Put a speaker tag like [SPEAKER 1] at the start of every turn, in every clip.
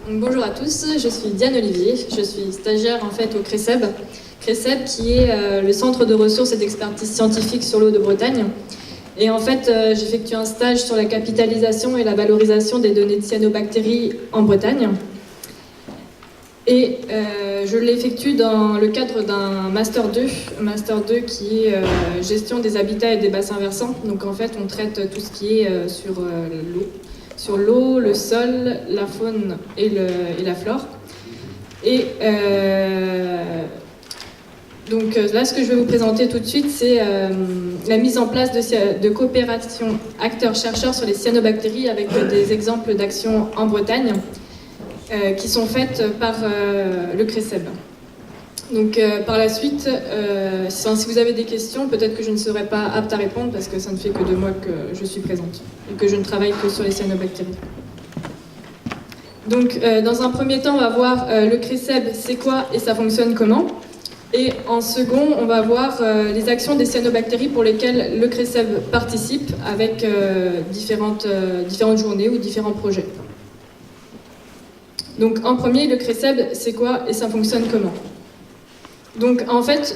[SPEAKER 1] Donc, bonjour à tous, je suis Diane Olivier, je suis stagiaire en fait au CRECEB. CRECEB qui est le centre de ressources et d'expertise scientifique sur l'eau de Bretagne. Et en fait, j'effectue un stage sur la capitalisation et la valorisation des données de cyanobactéries en Bretagne. Et je l'effectue dans le cadre d'un Master 2 qui est gestion des habitats et des bassins versants. Donc en fait, on traite tout ce qui est sur l'eau, le sol, la faune et la flore. Et donc là, ce que je vais vous présenter tout de suite, c'est la mise en place de coopération acteurs-chercheurs sur les cyanobactéries avec des exemples d'actions en Bretagne qui sont faites par le CRECEB. Donc par la suite, si vous avez des questions, peut-être que je ne serai pas apte à répondre parce que ça ne fait que 2 mois que je suis présente et que je ne travaille que sur les cyanobactéries. Donc dans un premier temps, on va voir le CRECEB, c'est quoi et ça fonctionne comment. Et en second, on va voir les actions des cyanobactéries pour lesquelles le CRECEB participe avec différentes journées ou différents projets. Donc en premier, le CRECEB, c'est quoi et ça fonctionne comment? Donc en fait,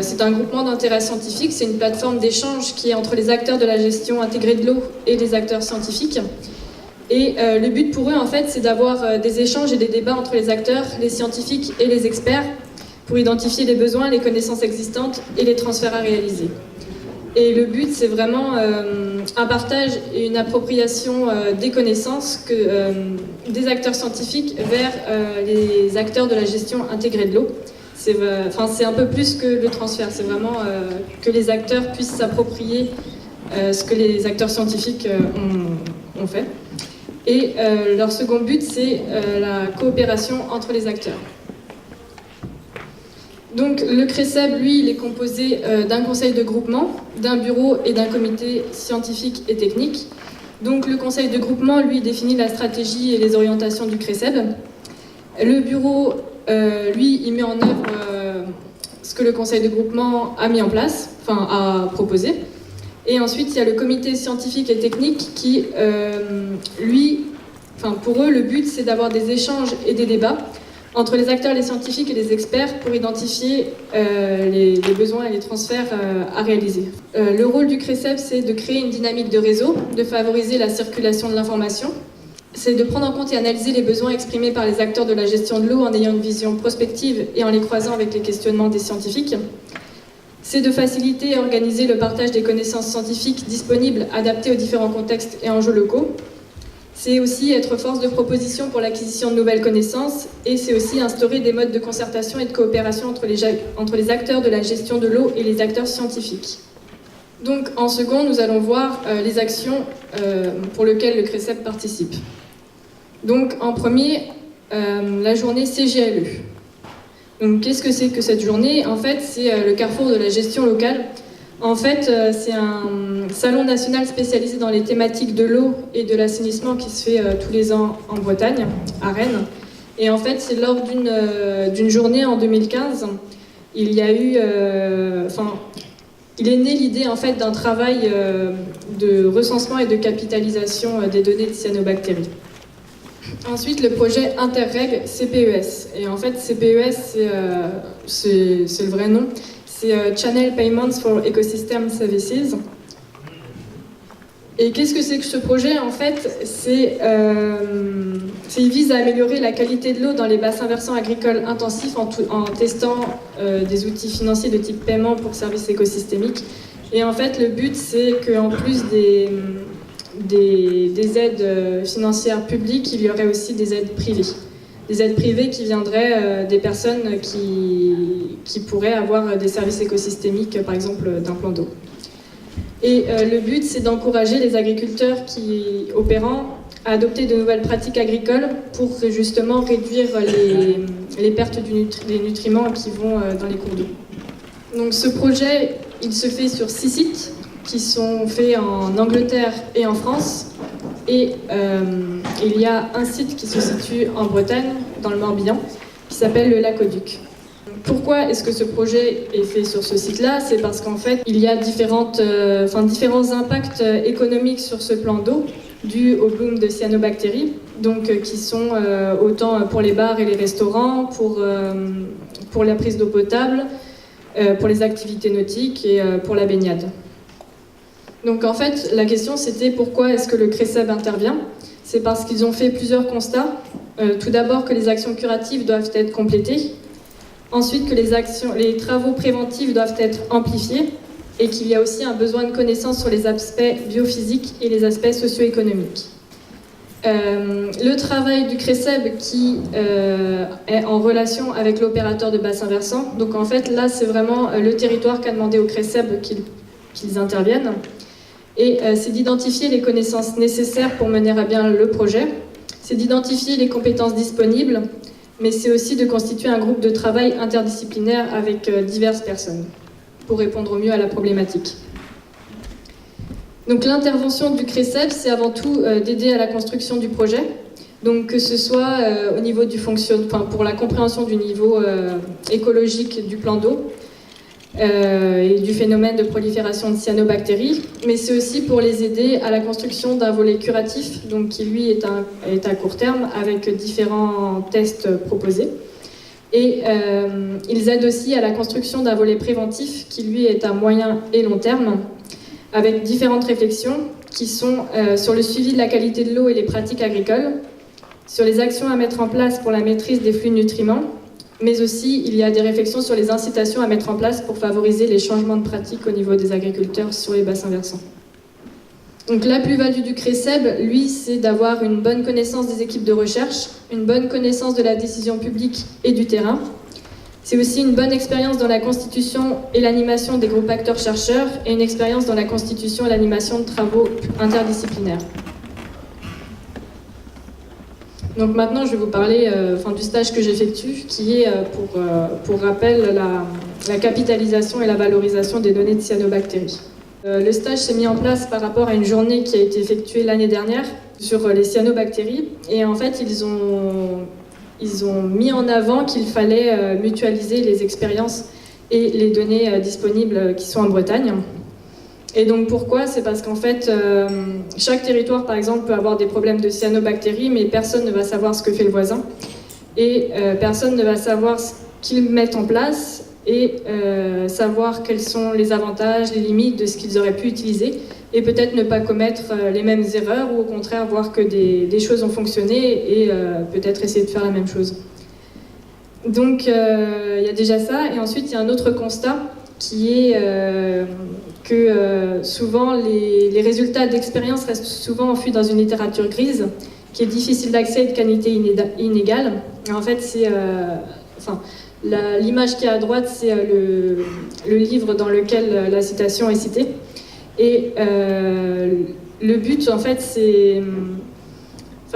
[SPEAKER 1] c'est un groupement d'intérêt scientifique, c'est une plateforme d'échange qui est entre les acteurs de la gestion intégrée de l'eau et les acteurs scientifiques. Et le but pour eux, en fait, c'est d'avoir des échanges et des débats entre les acteurs, les scientifiques et les experts pour identifier les besoins, les connaissances existantes et les transferts à réaliser. Et le but, c'est vraiment un partage et une appropriation des connaissances des acteurs scientifiques vers les acteurs de la gestion intégrée de l'eau. C'est un peu plus que le transfert, c'est vraiment que les acteurs puissent s'approprier ce que les acteurs scientifiques ont fait. Et leur second but, c'est la coopération entre les acteurs. Donc le CRECEB, lui, il est composé d'un conseil de groupement, d'un bureau et d'un comité scientifique et technique. Donc le conseil de groupement, lui, définit la stratégie et les orientations du CRECEB. Le bureau, lui, il met en œuvre ce que le conseil de groupement a mis en place, a proposé. Et ensuite, il y a le comité scientifique et technique qui, pour eux, le but, c'est d'avoir des échanges et des débats entre les acteurs, les scientifiques et les experts pour identifier les besoins et les transferts à réaliser. Le rôle du CRECEB, c'est de créer une dynamique de réseau, de favoriser la circulation de l'information. C'est de prendre en compte et analyser les besoins exprimés par les acteurs de la gestion de l'eau en ayant une vision prospective et en les croisant avec les questionnements des scientifiques. C'est de faciliter et organiser le partage des connaissances scientifiques disponibles, adaptées aux différents contextes et enjeux locaux. C'est aussi être force de proposition pour l'acquisition de nouvelles connaissances et c'est aussi instaurer des modes de concertation et de coopération entre les acteurs de la gestion de l'eau et les acteurs scientifiques. Donc en second, nous allons voir les actions pour lesquelles le CRECEB participe. Donc en premier, la journée CGLE. Donc qu'est-ce que c'est que cette journée? En fait, c'est le carrefour de la gestion locale. En fait, c'est un salon national spécialisé dans les thématiques de l'eau et de l'assainissement qui se fait tous les ans en Bretagne, à Rennes. Et en fait, c'est lors d'une journée en 2015, il est né l'idée en fait d'un travail de recensement et de capitalisation des données de cyanobactéries. Ensuite, le projet Interreg CPES. Et en fait, CPES, c'est le vrai nom. C'est Channel Payments for Ecosystem Services. Et qu'est-ce que c'est que ce projet? En fait, il vise à améliorer la qualité de l'eau dans les bassins versants agricoles intensifs en testant des outils financiers de type paiement pour services écosystémiques. Et en fait, le but, c'est qu'en plus des aides financières publiques, il y aurait aussi des aides privées. Des aides privées qui viendraient des personnes qui pourraient avoir des services écosystémiques, par exemple d'un plan d'eau. Et le but, c'est d'encourager les agriculteurs opérants à adopter de nouvelles pratiques agricoles pour justement réduire les pertes des nutriments qui vont dans les cours d'eau. Donc ce projet, il se fait sur 6 sites qui sont faits en Angleterre et en France. Et il y a un site qui se situe en Bretagne, dans le Morbihan, qui s'appelle le Lac-au-Duc. Pourquoi est-ce que ce projet est fait sur ce site-là? C'est parce qu'en fait, il y a différents impacts économiques sur ce plan d'eau dû au boom de cyanobactéries, donc qui sont autant pour les bars et les restaurants, pour la prise d'eau potable, pour les activités nautiques et pour la baignade. Donc en fait, la question c'était pourquoi est-ce que le CRESEB intervient? C'est parce qu'ils ont fait plusieurs constats. Tout d'abord que les actions curatives doivent être complétées, ensuite que les travaux préventifs doivent être amplifiés et qu'il y a aussi un besoin de connaissances sur les aspects biophysiques et les aspects socio-économiques. Le travail du CRESEB qui est en relation avec l'opérateur de bassin versant, donc en fait là c'est vraiment le territoire qui a demandé au CRESEB qu'ils interviennent, et c'est d'identifier les connaissances nécessaires pour mener à bien le projet, c'est d'identifier les compétences disponibles, mais c'est aussi de constituer un groupe de travail interdisciplinaire avec diverses personnes pour répondre au mieux à la problématique. Donc l'intervention du CRESEB, c'est avant tout d'aider à la construction du projet, donc que ce soit au niveau du pour la compréhension du niveau écologique du plan d'eau et du phénomène de prolifération de cyanobactéries, mais c'est aussi pour les aider à la construction d'un volet curatif, donc qui lui est à court terme avec différents tests proposés. Et ils aident aussi à la construction d'un volet préventif qui lui est à moyen et long terme, avec différentes réflexions qui sont sur le suivi de la qualité de l'eau et les pratiques agricoles, sur les actions à mettre en place pour la maîtrise des flux de nutriments, mais aussi il y a des réflexions sur les incitations à mettre en place pour favoriser les changements de pratiques au niveau des agriculteurs sur les bassins versants. Donc la plus-value du CRESEB, lui, c'est d'avoir une bonne connaissance des équipes de recherche, une bonne connaissance de la décision publique et du terrain. C'est aussi une bonne expérience dans la constitution et l'animation des groupes acteurs-chercheurs et une expérience dans la constitution et l'animation de travaux interdisciplinaires. Donc maintenant, je vais vous parler du stage que j'effectue, qui est, pour rappel, la capitalisation et la valorisation des données de cyanobactéries. Le stage s'est mis en place par rapport à une journée qui a été effectuée l'année dernière sur les cyanobactéries. Et en fait, ils ont mis en avant qu'il fallait mutualiser les expériences et les données disponibles qui sont en Bretagne. Et donc pourquoi? C'est parce qu'en fait, chaque territoire, par exemple, peut avoir des problèmes de cyanobactéries, mais personne ne va savoir ce que fait le voisin. Et personne ne va savoir ce qu'ils mettent en place et savoir quels sont les avantages, les limites de ce qu'ils auraient pu utiliser, et peut-être ne pas commettre les mêmes erreurs, ou au contraire voir que des choses ont fonctionné et peut-être essayer de faire la même chose. Donc il y a déjà ça, et ensuite il y a un autre constat qui est que souvent les résultats d'expérience restent souvent enfuis dans une littérature grise, qui est difficile d'accès et de qualité inégale. Et en fait, c'est... l'image qui est à droite, c'est le livre dans lequel la citation est citée. Et le but, en fait, c'est...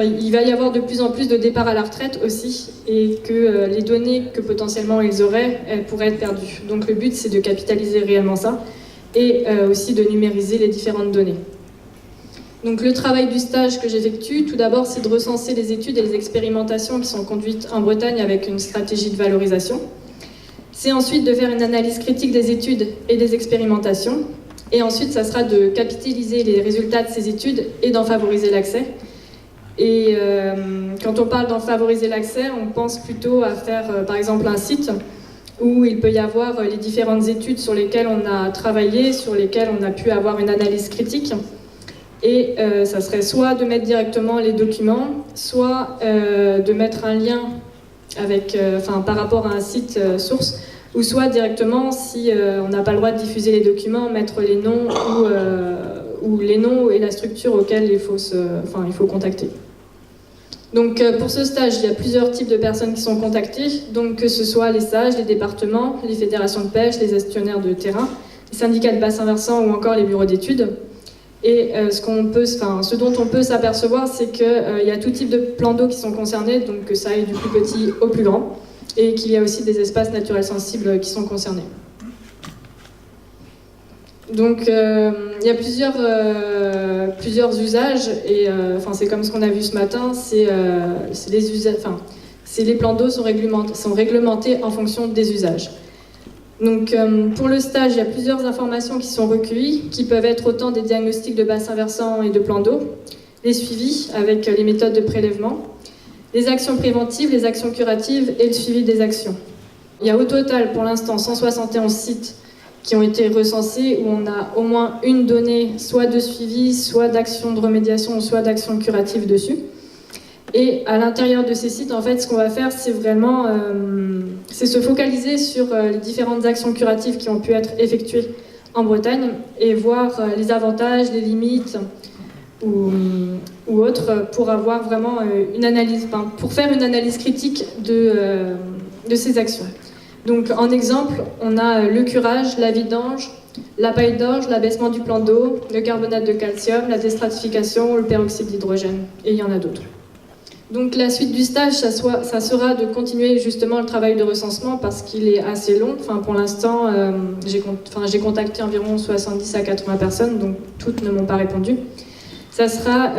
[SPEAKER 1] il va y avoir de plus en plus de départs à la retraite aussi, et que les données que potentiellement ils auraient, elles pourraient être perdues. Donc le but, c'est de capitaliser réellement ça, et aussi de numériser les différentes données. Donc le travail du stage que j'effectue, tout d'abord, c'est de recenser les études et les expérimentations qui sont conduites en Bretagne avec une stratégie de valorisation. C'est ensuite de faire une analyse critique des études et des expérimentations. Et ensuite, ça sera de capitaliser les résultats de ces études et d'en favoriser l'accès. Et quand on parle d'en favoriser l'accès, on pense plutôt à faire, par exemple, un site où il peut y avoir les différentes études sur lesquelles on a travaillé, sur lesquelles on a pu avoir une analyse critique. Et ça serait soit de mettre directement les documents, soit de mettre un lien avec, par rapport à un site source, ou soit directement, si on n'a pas le droit de diffuser les documents, mettre les noms ou les noms et la structure auxquelles il faut contacter. Donc pour ce stage, il y a plusieurs types de personnes qui sont contactées, donc que ce soit les sages, les départements, les fédérations de pêche, les gestionnaires de terrain, les syndicats de bassin versant ou encore les bureaux d'études. Et ce dont on peut s'apercevoir, c'est qu'il y a tout type de plans d'eau qui sont concernés, donc que ça aille du plus petit au plus grand, et qu'il y a aussi des espaces naturels sensibles qui sont concernés. Donc il y a plusieurs usages, et c'est comme ce qu'on a vu ce matin, c'est les plans d'eau sont réglementés en fonction des usages. Donc pour le stage, il y a plusieurs informations qui sont recueillies, qui peuvent être autant des diagnostics de bassin versant et de plans d'eau, les suivis avec les méthodes de prélèvement, les actions préventives, les actions curatives et le suivi des actions. Il y a au total pour l'instant 171 sites qui ont été recensés où on a au moins une donnée soit de suivi, soit d'action de remédiation, soit d'action curative dessus. Et à l'intérieur de ces sites, en fait, ce qu'on va faire, c'est vraiment c'est se focaliser sur les différentes actions curatives qui ont pu être effectuées en Bretagne et voir les avantages, les limites ou autres pour avoir vraiment une analyse, pour faire une analyse critique de ces actions. Donc en exemple, on a le curage, la vidange, la paille d'orge, l'abaissement du plan d'eau, le carbonate de calcium, la déstratification, le peroxyde d'hydrogène, et il y en a d'autres. Donc la suite du stage, ça sera de continuer justement le travail de recensement parce qu'il est assez long. Enfin, pour l'instant, j'ai contacté environ 70 à 80 personnes, donc toutes ne m'ont pas répondu. Ça sera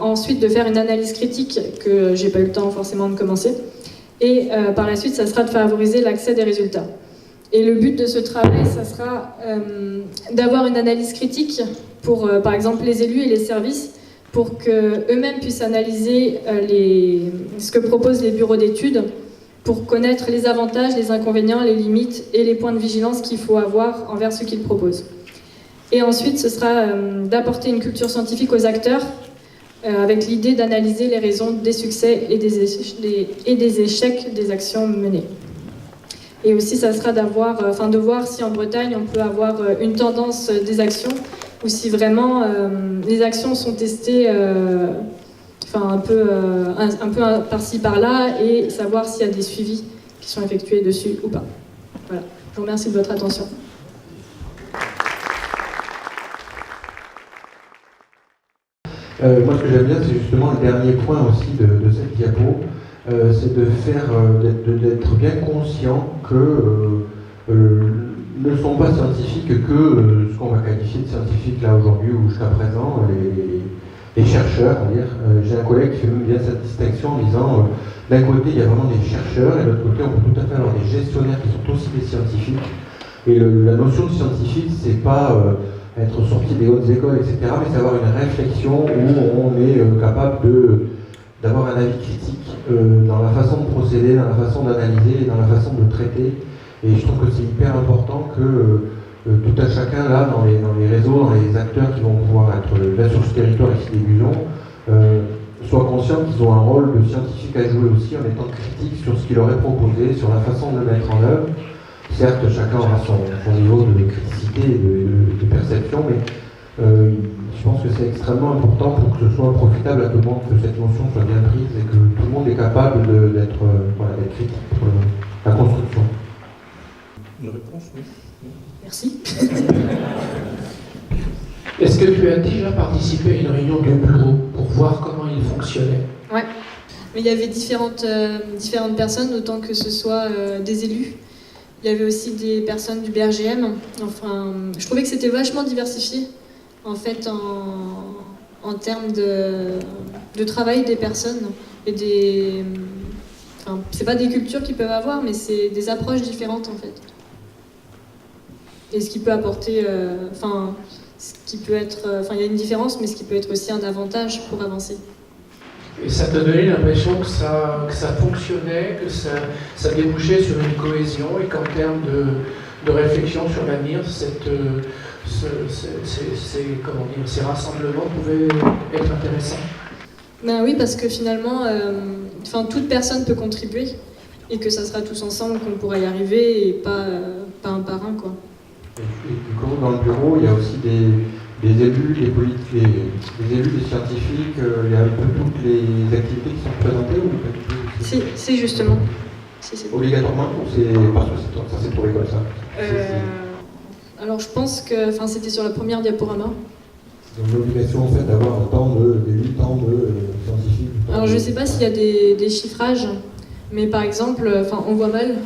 [SPEAKER 1] ensuite de faire une analyse critique que j'ai pas eu le temps forcément de commencer. Et par la suite, ça sera de favoriser l'accès des résultats. Et le but de ce travail, ça sera d'avoir une analyse critique pour, par exemple, les élus et les services, pour qu'eux-mêmes puissent analyser ce que proposent les bureaux d'études, pour connaître les avantages, les inconvénients, les limites et les points de vigilance qu'il faut avoir envers ce qu'ils proposent. Et ensuite, ce sera d'apporter une culture scientifique aux acteurs, avec l'idée d'analyser les raisons des succès et des échecs des actions menées. Et aussi, ça sera de voir si en Bretagne, on peut avoir une tendance des actions, ou si vraiment les actions sont testées un peu par-ci, par-là, et savoir s'il y a des suivis qui sont effectués dessus ou pas. Voilà. Je vous remercie de votre attention.
[SPEAKER 2] Moi, ce que j'aime bien, c'est justement le dernier point aussi de cette diapo, c'est d'être bien conscient que ne sont pas scientifiques que ce qu'on va qualifier de scientifiques là aujourd'hui ou jusqu'à présent, les chercheurs. J'ai un collègue qui fait même bien cette distinction en disant d'un côté, il y a vraiment des chercheurs et de l'autre côté, on peut tout à fait avoir des gestionnaires qui sont aussi des scientifiques. Et la notion de scientifique, c'est pas être sorti des hautes écoles, etc., mais c'est avoir une réflexion où on est capable d'avoir un avis critique dans la façon de procéder, dans la façon d'analyser et dans la façon de traiter. Et je trouve que c'est hyper important que tout un chacun, là, dans les réseaux, dans les acteurs qui vont pouvoir être là sur ce territoire ici des Gusons, soient conscients qu'ils ont un rôle de scientifique à jouer aussi en étant critique sur ce qui leur est proposé, sur la façon de le mettre en œuvre. Certes, chacun aura son niveau de criticité et de perception, mais je pense que c'est extrêmement important pour que ce soit profitable à tout le monde, que cette notion soit bien prise et que tout le monde est capable d'être critique pour la construction.
[SPEAKER 3] Une réponse, oui.
[SPEAKER 1] Merci.
[SPEAKER 4] Est-ce que tu as déjà participé à une réunion de bureau pour voir comment il fonctionnait?
[SPEAKER 1] Ouais, mais il y avait différentes personnes, autant que ce soit des élus. Il y avait aussi des personnes du BRGM. Enfin, je trouvais que c'était vachement diversifié, en fait, en termes de travail des personnes et des... Enfin, c'est pas des cultures qu'ils peuvent avoir, mais c'est des approches différentes, en fait. Et ce qui peut apporter... ce qui peut être... il y a une différence, mais ce qui peut être aussi un avantage pour avancer.
[SPEAKER 4] Et ça t'a donné l'impression que ça fonctionnait, que ça débouchait sur une cohésion et qu'en termes de réflexion sur l'avenir, ces rassemblements pouvaient être intéressants?
[SPEAKER 1] Ben oui, parce que finalement, toute personne peut contribuer et que ça sera tous ensemble qu'on pourra y arriver et pas un par un, quoi.
[SPEAKER 2] Et du coup, dans le bureau, il y a aussi des élus, des politiques, des élus, des scientifiques, il y a un peu toutes les activités qui sont présentées ou pas du tout?
[SPEAKER 1] C'est justement.
[SPEAKER 2] Obligatoirement ou c'est parce que ça s'est trouvé comme ça?
[SPEAKER 1] Alors je pense que c'était sur la première diaporama.
[SPEAKER 2] Donc l'obligation en fait d'avoir tant d'élus, tant de scientifiques.
[SPEAKER 1] Alors je ne sais pas s'il y a des chiffrages, mais par exemple, on voit mal,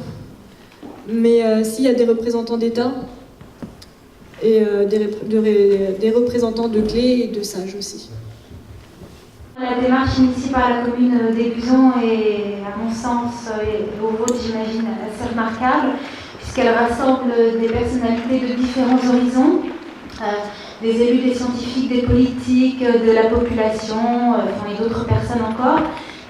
[SPEAKER 1] mais s'il y a des représentants d'État, et des représentants de clés et de sages aussi.
[SPEAKER 5] La démarche initiée par la commune des Gusons est, à mon sens, et au vôtre, j'imagine, assez remarquable, puisqu'elle rassemble des personnalités de différents horizons. des élus, des scientifiques, des politiques, de la population, et d'autres personnes encore.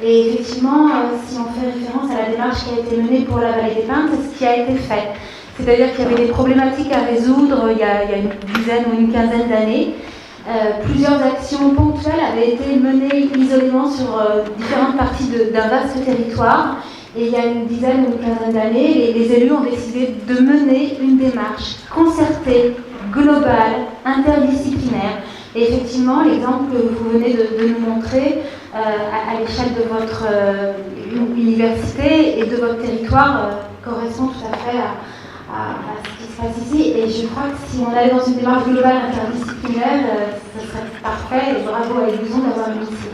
[SPEAKER 5] Et effectivement, si on fait référence à la démarche qui a été menée pour la Vallée des Pins, c'est ce qui a été fait. C'est-à-dire qu'il y avait des problématiques à résoudre il y a une dizaine ou une quinzaine d'années. Plusieurs actions ponctuelles avaient été menées isolément sur différentes parties d'un vaste territoire. Et il y a une dizaine ou une quinzaine d'années, les élus ont décidé de mener une démarche concertée, globale, interdisciplinaire. Et effectivement, l'exemple que vous venez de nous montrer à l'échelle de votre université et de votre territoire correspond tout à fait à ce qui se passe ici. Et je crois que si on allait dans une démarche globale interdisciplinaire, ce serait parfait. Et bravo à Illusion d'avoir initié.